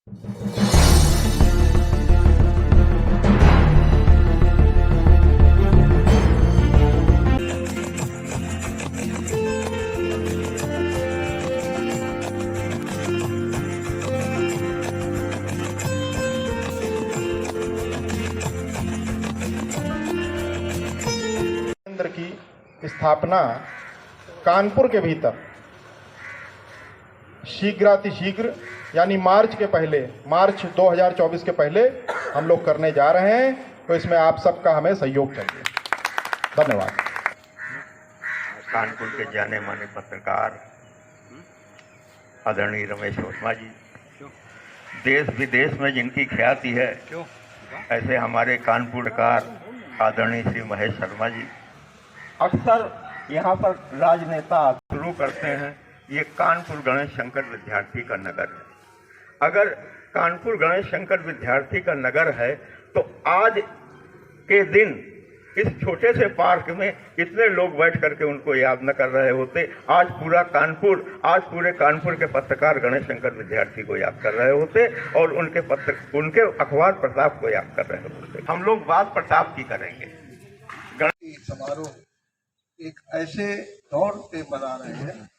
केंद्र की स्थापना कानपुर के भीतर शीघ्रातिशीघ्र यानी मार्च 2024 के पहले हम लोग करने जा रहे हैं। तो इसमें आप सबका हमें सहयोग चाहिए। धन्यवाद। कानपुर के जाने माने पत्रकार आदरणीय रमेश वर्मा जी, देश विदेश में जिनकी ख्याति है, ऐसे हमारे कानपुर कार आदरणीय श्री महेश शर्मा जी, अक्सर यहाँ पर राजनेता शुरू करते हैं ये कानपुर गणेश शंकर विद्यार्थी का नगर है। अगर कानपुर गणेश शंकर विद्यार्थी का नगर है तो आज के दिन इस छोटे से पार्क में इतने लोग बैठ करके उनको याद न कर रहे होते। आज पूरे कानपुर के पत्रकार गणेश शंकर विद्यार्थी को याद कर रहे होते और उनके अखबार प्रताप को याद कर रहे होते। हम लोग बात प्रताप की करेंगे। समारोह एक ऐसे दौर पे मना रहे हैं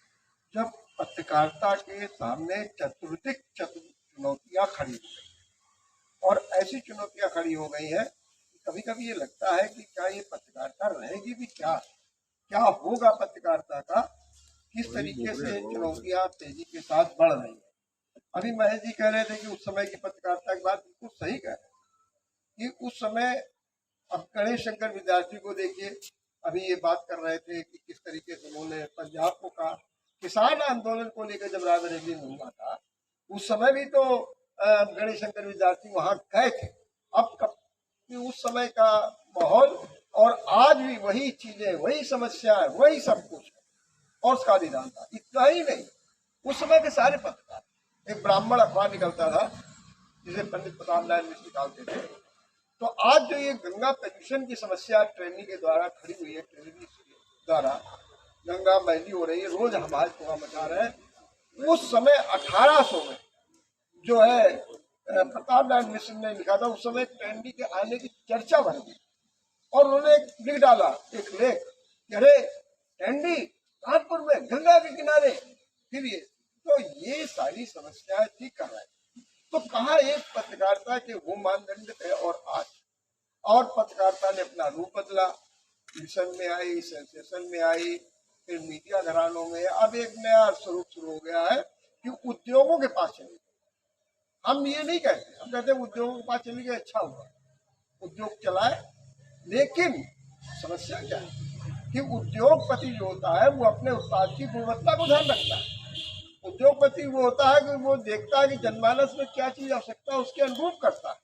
जब पत्रकारिता के सामने चतुर्दिक चुनौतियां खड़ी हो गई, और ऐसी चुनौतियां खड़ी हो गई है कि कभी कभी ये लगता है कि क्या ये पत्रकारिता रहेगी भी, क्या होगा पत्रकारिता का, किस तरीके से चुनौतियां तेजी के साथ बढ़ रही है। अभी महेश जी कह रहे थे कि उस समय की पत्रकारिता की बात बिल्कुल सही कह रहे हैं कि उस समय, अब गणेश शंकर विद्यार्थी को देखिए, अभी ये बात कर रहे थे कि किस तरीके से उन्होंने पंजाब को कहा, किसान आंदोलन को लेकर जब रायबरेली में हुआ था उस समय भी तो गणेश शंकर विद्यार्थी वहां गए थे। अब कि उस समय का माहौल और आज भी वही चीजें, वही समस्याएं, वही सब कुछ है और उसका निदान था। इतना ही नहीं, उस समय के सारे पत्रकार, एक ब्राह्मण अखबार निकलता था जिसे पंडित प्रताप नारायण मिश्र निकालते थे। तो आज जो ये गंगा प्रदूषण की समस्या ट्रेनी के द्वारा खड़ी हुई है, ट्रेनी द्वारा गंगा मैली हो रही है, रोज हमारे कुआ मचा रहे हैं। उस समय 1800 में जो है प्रताप नारायण मिश्र ने लिखा था, उस समय ट्रेनी के आने की चर्चा बन गई और उन्होंने लिख डाला एक लेख, अरे ट्रेंडी कानपुर में गंगा के किनारे। फिर ये सारी समस्याएं ठीक कर रहे हैं। तो कहाँ एक पत्रकारिता के वो मानदंड थे और पत्रकारिता ने अपना रूप बदला, मिशन में आई, सेंसेशन में आई, फिर मीडिया घरानों में। अब एक नया स्वरूप शुरू हो गया है कि उद्योगों के पास चले गए। हम ये नहीं कहते, हम कहते हैं उद्योगों के पास चले गए, अच्छा हुआ, उद्योग चलाए। लेकिन समस्या क्या है कि उद्योगपति जो होता है वो अपने उत्पाद की गुणवत्ता को ध्यान रखता है। उद्योगपति वो होता है कि वो देखता है कि जनमानस में क्या चीज आवश्यकता है, उसके अनुरूप करता है।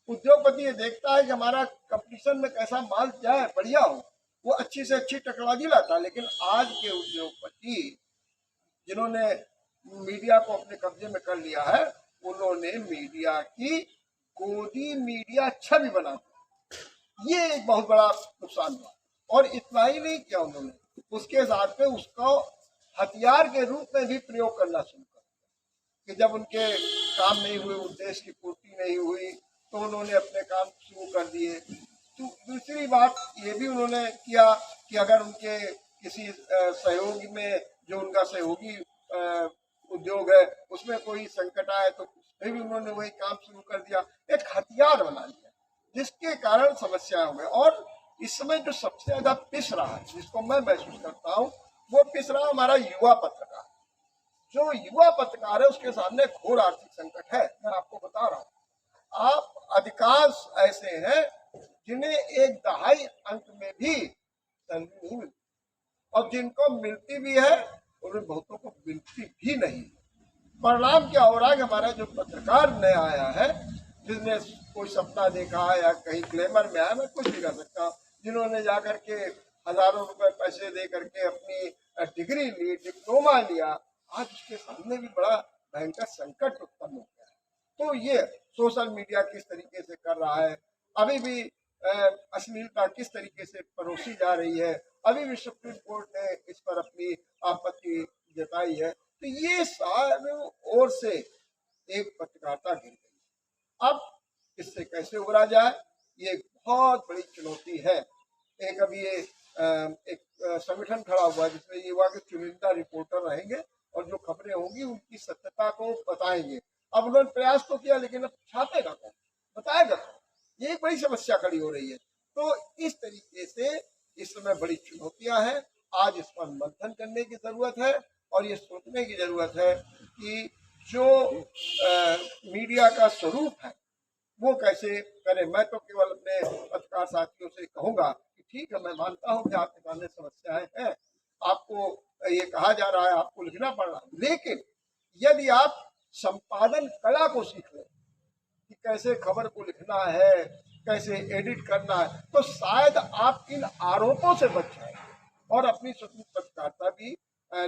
उद्योगपति ये देखता है कि हमारा कंपटीशन में कैसा माल जाए, बढ़िया हो, वो अच्छी से अच्छी टेक्नोलॉजी लाता है। लेकिन आज के उद्योगपति जिन्होंने मीडिया को अपने कब्जे में कर लिया है, उन्होंने मीडिया की गोदी मीडिया छवि बना दी। ये एक बहुत बड़ा नुकसान हुआ। और इतना ही नहीं किया उन्होंने, उसके साथ में उसको हथियार के रूप में भी प्रयोग करना शुरू कर दिया कि जब उनके काम नहीं हुए, उद्देश्य की पूर्ति नहीं हुई, तो उन्होंने अपने काम शुरू कर दिए। तो दूसरी बात ये भी उन्होंने किया कि अगर उनके किसी सहयोगी में, जो उनका सहयोगी उद्योग है, उसमें कोई संकट आए तो उसमें भी उन्होंने वही काम शुरू कर दिया। एक हथियार बना लिया, जिसके कारण समस्या हो गई। और इस समय जो सबसे ज्यादा पिस रहा है, जिसको मैं महसूस करता हूँ, वो पिस रहा हमारा युवा पत्रकार। जो युवा पत्रकार है उसके सामने घोर आर्थिक संकट है। मैं आपको बता रहा हूँ, आप अधिकांश ऐसे हैं जिन्हें एक दहाई अंक में भी सैलरी नहीं मिलती, और जिनको मिलती भी है उन्हें बहुतों को मिलती भी नहीं। परिणाम क्या हो रहा है कि हमारा जो पत्रकार नया आया है, जिसने कोई सपना देखा है या कहीं ग्लैमर में आया, मैं कुछ नहीं कर सकता, जिन्होंने जाकर के हजारों रुपए पैसे दे करके अपनी डिग्री ली, डिप्लोमा लिया, आज उसके सामने भी बड़ा भयंकर संकट उत्पन्न हो गया है। तो ये सोशल मीडिया किस तरीके से कर रहा है, अभी भी अश्लीलता किस तरीके से परोसी जा रही है, अभी भी सुप्रीम कोर्ट ने इस पर अपनी आपत्ति जताई है। तो ये सारे ओर से एक पत्रकारिता गिर गई। अब इससे कैसे उबरा जाए, ये एक बहुत बड़ी चुनौती है। एक अभी ये एक संगठन खड़ा हुआ है जिसमें युवा के चुनिंदा रिपोर्टर रहेंगे और जो खबरें होंगी उनकी सत्यता को बताएंगे। अब उन्होंने प्रयास तो किया, लेकिन अब छापेगा कौन, बताएगा कौन, ये एक बड़ी समस्या खड़ी हो रही है। तो इस तरीके से इस समय बड़ी चुनौतियां हैं। आज इस पर मंथन करने की जरूरत है और ये सोचने की जरूरत है कि जो मीडिया का स्वरूप है वो कैसे करें। मैं तो केवल अपने पत्रकार साथियों से कहूंगा कि ठीक है, मैं मानता हूं कि आपके सामने समस्याएं हैं, आपको ये कहा जा रहा है आपको लिखना पड़ रहा है, लेकिन यदि आप संपादन कला को सीख लें कि कैसे खबर को लिखना है, कैसे एडिट करना है, तो शायद आप इन आरोपों से बच जाए और अपनी स्वतंत्र पत्रकारिता भी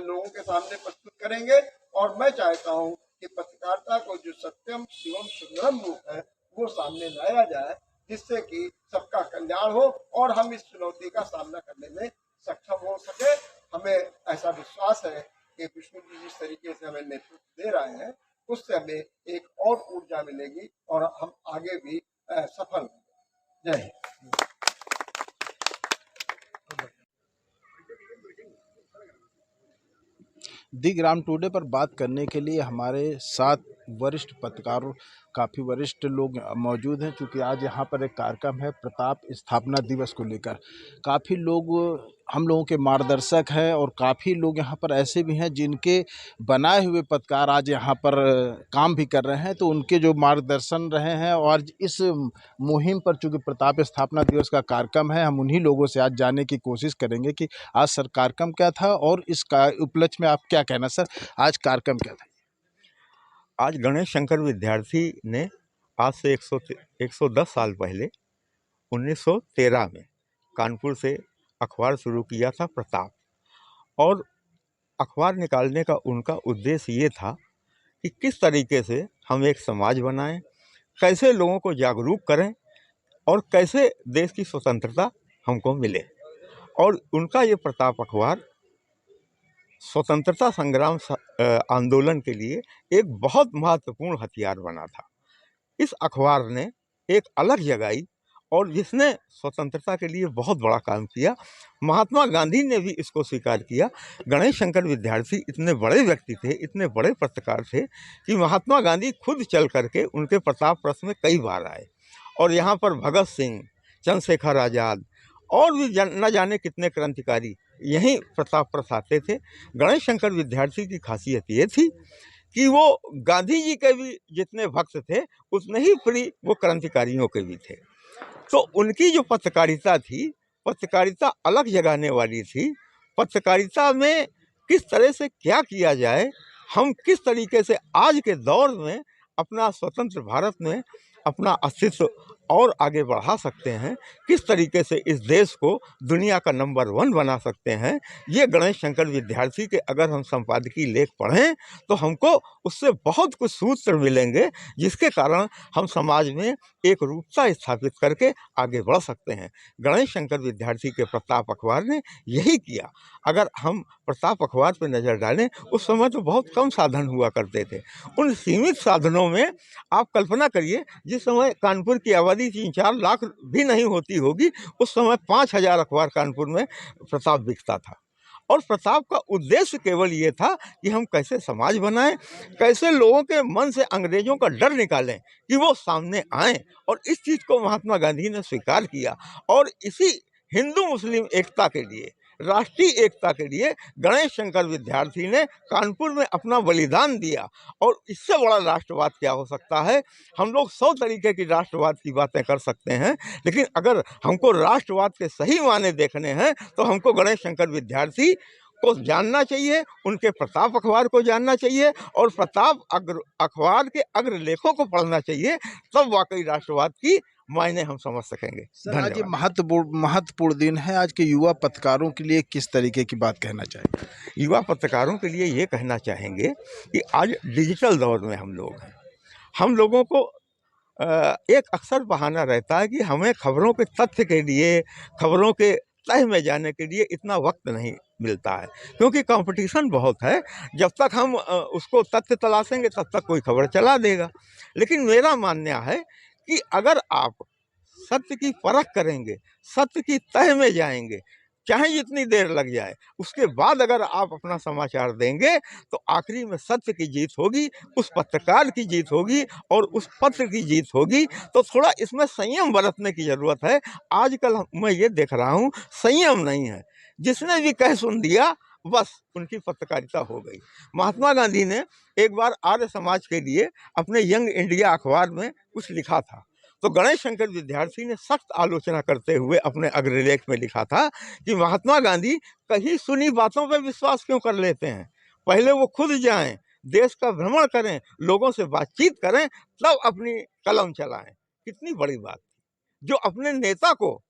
लोगों के सामने प्रस्तुत करेंगे। और मैं चाहता हूं कि पत्रकारिता को जो सत्यम शिवम सुंदरम रूप है वो सामने लाया जाए, जिससे कि सबका कल्याण हो और हम इस चुनौती का सामना करने में सक्षम हो सके। हमें ऐसा विश्वास है कि विष्णु जी जिस तरीके से हमें नेतृत्व दे रहे हैं उससे हमें एक और ऊर्जा मिलेगी और हम आगे भी सफल होंगे। जय हिंद। दी ग्राम टुडे पर बात करने के लिए हमारे साथ वरिष्ठ पत्रकारों, काफ़ी वरिष्ठ लोग मौजूद हैं। चूँकि आज यहाँ पर एक कार्यक्रम है प्रताप स्थापना दिवस को लेकर, काफ़ी लोग हम लोगों के मार्गदर्शक हैं और काफ़ी लोग यहाँ पर ऐसे भी हैं जिनके बनाए हुए पत्रकार आज यहाँ पर काम भी कर रहे हैं। तो उनके जो मार्गदर्शन रहे हैं और इस मुहिम पर चूँकि प्रताप स्थापना दिवस का कार्यक्रम है, हम उन्हीं लोगों से आज जानने की कोशिश करेंगे कि आज सर कार्यक्रम क्या था और इस उपलक्ष्य में आप क्या कहना सर, आज कार्यक्रम क्या था? आज गणेश शंकर विद्यार्थी ने आज से 110 साल पहले 1913 में कानपुर से अखबार शुरू किया था प्रताप। और अखबार निकालने का उनका उद्देश्य ये था कि किस तरीके से हम एक समाज बनाएं, कैसे लोगों को जागरूक करें और कैसे देश की स्वतंत्रता हमको मिले। और उनका ये प्रताप अखबार स्वतंत्रता संग्राम आंदोलन के लिए एक बहुत महत्वपूर्ण हथियार बना था। इस अखबार ने एक अलग जगाई और जिसने स्वतंत्रता के लिए बहुत बड़ा काम किया। महात्मा गांधी ने भी इसको स्वीकार किया। गणेश शंकर विद्यार्थी इतने बड़े व्यक्ति थे, इतने बड़े पत्रकार थे कि महात्मा गांधी खुद चल करके उनके प्रताप प्रेस में कई बार आए और यहाँ पर भगत सिंह, चंद्रशेखर आज़ाद और भी न जाने कितने क्रांतिकारी यहीं प्रताप प्रेस आते थे। गणेश शंकर विद्यार्थी की खासियत ये थी कि वो गांधी जी के भी जितने भक्त थे उतने ही प्रिय वो क्रांतिकारियों के भी थे। तो उनकी जो पत्रकारिता थी, पत्रकारिता अलग जगाने वाली थी। पत्रकारिता में किस तरह से क्या किया जाए, हम किस तरीके से आज के दौर में अपना स्वतंत्र भारत में अपना अस्तित्व और आगे बढ़ा सकते हैं, किस तरीके से इस देश को दुनिया का नंबर 1 बना सकते हैं, ये गणेश शंकर विद्यार्थी के अगर हम संपादकीय लेख पढ़ें तो हमको उससे बहुत कुछ सूत्र मिलेंगे जिसके कारण हम समाज में एक रूपता स्थापित करके आगे बढ़ सकते हैं। गणेश शंकर विद्यार्थी के प्रताप अखबार ने यही किया। अगर हम प्रताप अखबार पर नज़र डालें, उस समय तो बहुत कम साधन हुआ करते थे। उन सीमित साधनों में आप कल्पना करिए, जिस समय कानपुर की आबादी 3-4 लाख भी नहीं होती होगी, उस समय 5000 अखबार कानपुर में प्रताप बिकता था। और प्रताप का उद्देश्य केवल ये था कि हम कैसे समाज बनाएं, कैसे लोगों के मन से अंग्रेजों का डर निकालें कि वो सामने आएं। और इस चीज़ को महात्मा गांधी ने स्वीकार किया और इसी हिंदू मुस्लिम एकता के लिए, राष्ट्रीय एकता के लिए गणेश शंकर विद्यार्थी ने कानपुर में अपना बलिदान दिया। और इससे बड़ा राष्ट्रवाद क्या हो सकता है। हम लोग 100 तरीके की राष्ट्रवाद की बातें कर सकते हैं, लेकिन अगर हमको राष्ट्रवाद के सही मायने देखने हैं तो हमको गणेश शंकर विद्यार्थी को जानना चाहिए, उनके प्रताप अखबार को जानना चाहिए और प्रताप अखबार के अग्रलेखों को पढ़ना चाहिए। तब वाकई राष्ट्रवाद की मायने हम समझ सकेंगे। सर, आज ये महत्वपूर्ण दिन है। आज के युवा पत्रकारों के लिए किस तरीके की बात कहना चाहेंगे? युवा पत्रकारों के लिए ये कहना चाहेंगे कि आज डिजिटल दौर में हम लोग हैं। हम लोगों को एक अक्सर बहाना रहता है कि हमें खबरों के तथ्य के लिए, खबरों के तह में जाने के लिए इतना वक्त नहीं मिलता है, क्योंकि कंपटीशन बहुत है। जब तक हम उसको तथ्य तलाशेंगे तब तक कोई खबर चला देगा। लेकिन मेरा मानना है कि अगर आप सत्य की परख करेंगे, सत्य की तह में जाएंगे, चाहे जितनी देर लग जाए, उसके बाद अगर आप अपना समाचार देंगे तो आखिरी में सत्य की जीत होगी, उस पत्रकार की जीत होगी और उस पत्र की जीत होगी। तो थोड़ा इसमें संयम बरतने की ज़रूरत है। आजकल मैं ये देख रहा हूँ, संयम नहीं है। जिसने भी कह सुन दिया, बस उनकी पत्रकारिता हो गई। महात्मा गांधी ने एक बार आर्य समाज के लिए अपने यंग इंडिया अखबार में कुछ लिखा था, तो गणेश शंकर विद्यार्थी ने सख्त आलोचना करते हुए अपने अग्रलेख में लिखा था कि महात्मा गांधी कहीं सुनी बातों पर विश्वास क्यों कर लेते हैं। पहले वो खुद जाएं, देश का भ्रमण करें, लोगों से बातचीत करें, तब अपनी कलम चलाएं। कितनी बड़ी बात, जो अपने नेता को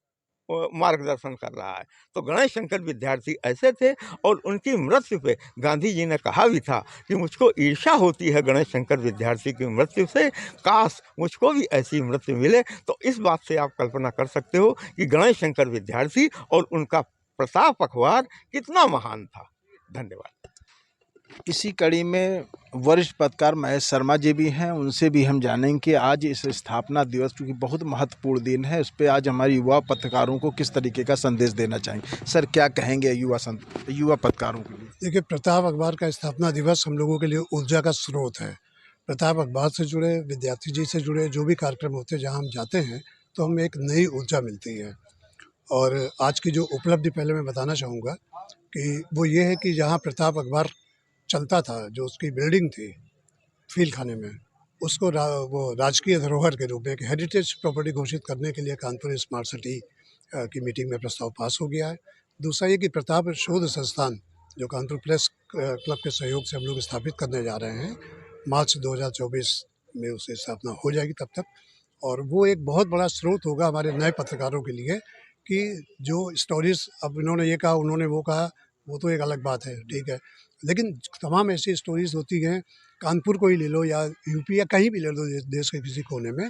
मार्गदर्शन कर रहा है। तो गणेश शंकर विद्यार्थी ऐसे थे और उनकी मृत्यु पे गांधी जी ने कहा भी था कि मुझको ईर्ष्या होती है गणेश शंकर विद्यार्थी की मृत्यु से, काश मुझको भी ऐसी मृत्यु मिले। तो इस बात से आप कल्पना कर सकते हो कि गणेश शंकर विद्यार्थी और उनका प्रताप अखबार कितना महान था। धन्यवाद। इसी कड़ी में वरिष्ठ पत्रकार महेश शर्मा जी भी हैं, उनसे भी हम जानेंगे कि आज इस स्थापना दिवस, क्योंकि बहुत महत्वपूर्ण दिन है, उस पर आज हमारे युवा पत्रकारों को किस तरीके का संदेश देना चाहेंगे। सर, क्या कहेंगे युवा पत्रकारों के लिए? देखिए, प्रताप अखबार का स्थापना दिवस हम लोगों के लिए ऊर्जा का स्रोत है। प्रताप अखबार से जुड़े, विद्यार्थी जी से जुड़े जो भी कार्यक्रम होते हैं, जहाँ हम जाते हैं तो हमें एक नई ऊर्जा मिलती है। और आज की जो उपलब्धि पहले मैं बताना चाहूँगा कि वो ये है कि जहाँ प्रताप अखबार चलता था, जो उसकी बिल्डिंग थी फील खाने में, उसको वो राजकीय धरोहर के रूप में एक हेरिटेज प्रॉपर्टी घोषित करने के लिए कानपुर स्मार्ट सिटी की मीटिंग में प्रस्ताव पास हो गया है। दूसरा ये कि प्रताप शोध संस्थान, जो कानपुर प्रेस क्लब के सहयोग से हम लोग स्थापित करने जा रहे हैं, मार्च 2024 में उसकी स्थापना हो जाएगी तब तक। और वो एक बहुत बड़ा स्रोत होगा हमारे नए पत्रकारों के लिए कि जो स्टोरीज़, अब इन्होंने ये कहा, उन्होंने वो कहा, वो तो एक अलग बात है, ठीक है, लेकिन तमाम ऐसी स्टोरीज़ होती हैं, कानपुर को ही ले लो या यूपी या कहीं भी ले लो देश के किसी कोने में,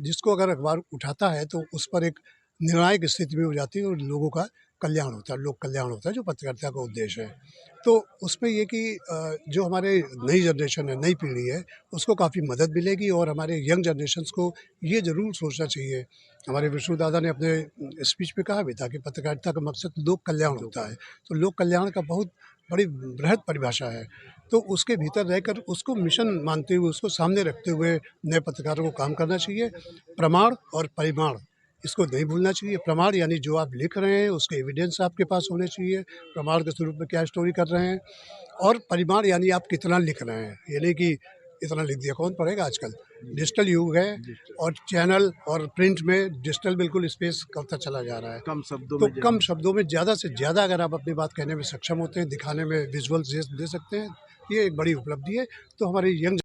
जिसको अगर अखबार उठाता है तो उस पर एक निर्णायक स्थिति में हो जाती है और लोगों का कल्याण होता है, लोक कल्याण होता है, जो पत्रकारिता का उद्देश्य है। तो उसमें ये कि जो हमारे नई जनरेशन है, नई पीढ़ी है, उसको काफ़ी मदद मिलेगी। और हमारे यंग जनरेशन्स को ये ज़रूर सोचना चाहिए। हमारे विष्णु दादा ने अपने स्पीच में कहा भी था कि पत्रकारिता का मकसद लोक कल्याण होता है। तो लोक कल्याण का बहुत बड़ी बृहद परिभाषा है। तो उसके भीतर रहकर उसको मिशन मानते हुए, उसको सामने रखते हुए नए पत्रकारों को काम करना चाहिए। प्रमाण और परिमाण, इसको नहीं भूलना चाहिए। प्रमाण यानी जो आप लिख रहे हैं उसके एविडेंस आपके पास होने चाहिए, प्रमाण के स्वरूप में क्या स्टोरी कर रहे हैं। और परिमाण यानी आप कितना लिख रहे हैं, ये नहीं कि इतना लिख दिया, कौन पढ़ेगा आजकल। डिजिटल युग है और चैनल और प्रिंट में डिजिटल बिल्कुल स्पेस करता चला जा रहा है। कम शब्दों तो में कम शब्दों में ज़्यादा से ज़्यादा अगर आप अपनी बात कहने में सक्षम होते हैं, दिखाने में विजुअल्स दे सकते हैं, ये एक बड़ी उपलब्धि है। तो हमारे यंग